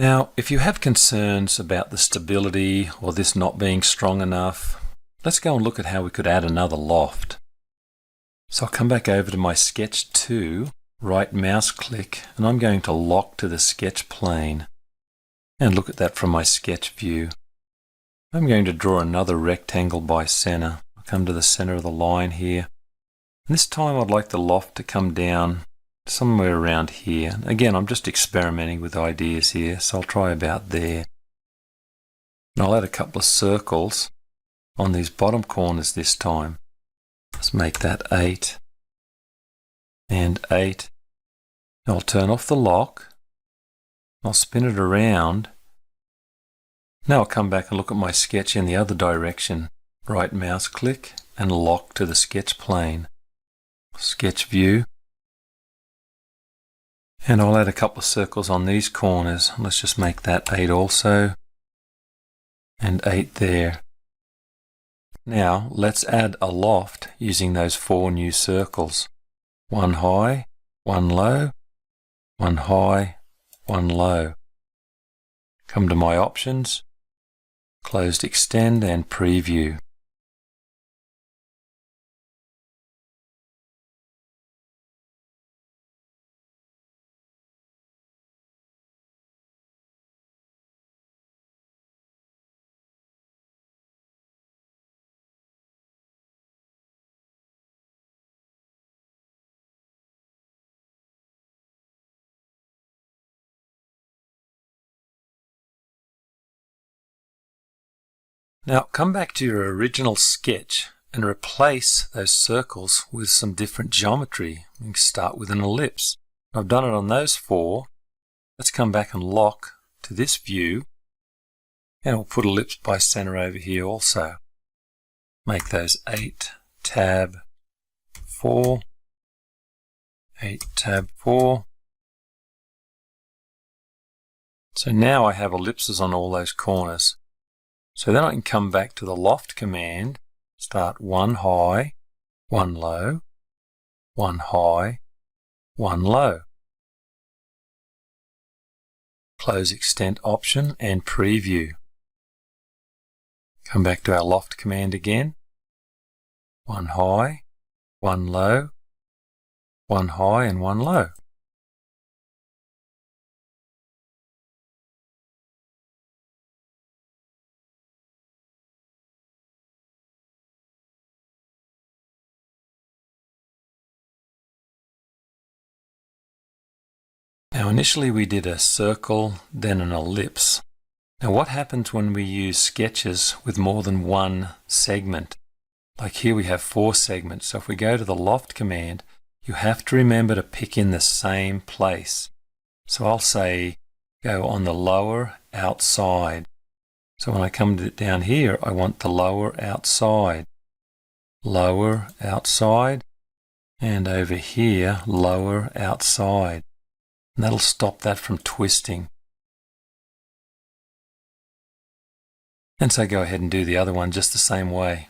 Now, if you have concerns about the stability or this not being strong enough, let's go and look at how we could add another loft. So I'll come back over to my Sketch 2, right mouse click, and I'm going to lock to the sketch plane and look at that from my sketch view. I'm going to draw another rectangle by center. I'll come to the center of the line here. And this time I'd like the loft to come down somewhere around here. Again, I'm just experimenting with ideas here, so I'll try about there. And I'll add a couple of circles on these bottom corners this time. Let's make that 8 and 8. I'll turn off the lock. I'll spin it around. Now I'll come back and look at my sketch in the other direction. Right mouse click and lock to the sketch plane. Sketch view. And I'll add a couple of circles on these corners. Let's just make that 8 also. And 8 there. Now let's add a loft using those 4 new circles. 1 high, 1 low, 1 high, 1 low. Come to my options, closed extend and preview. Now come back to your original sketch and replace those circles with some different geometry. You can start with an ellipse. I've done it on those 4. Let's come back and lock to this view, and we'll put ellipse by center over here also. Make those 8 tab 4, 8 tab 4. So now I have ellipses on all those corners. So then I can come back to the Loft command, start 1 high, 1 low, 1 high, 1 low. Close extent option and preview. Come back to our Loft command again, 1 high, 1 low, 1 high and 1 low. Now initially we did a circle, then an ellipse. Now what happens when we use sketches with more than one segment? Like here we have 4 segments, so if we go to the Loft command, you have to remember to pick in the same place. So I'll say go on the lower outside. So when I come down here, I want the lower outside, and over here, lower outside. And that'll stop that from twisting. And so go ahead and do the other one just the same way.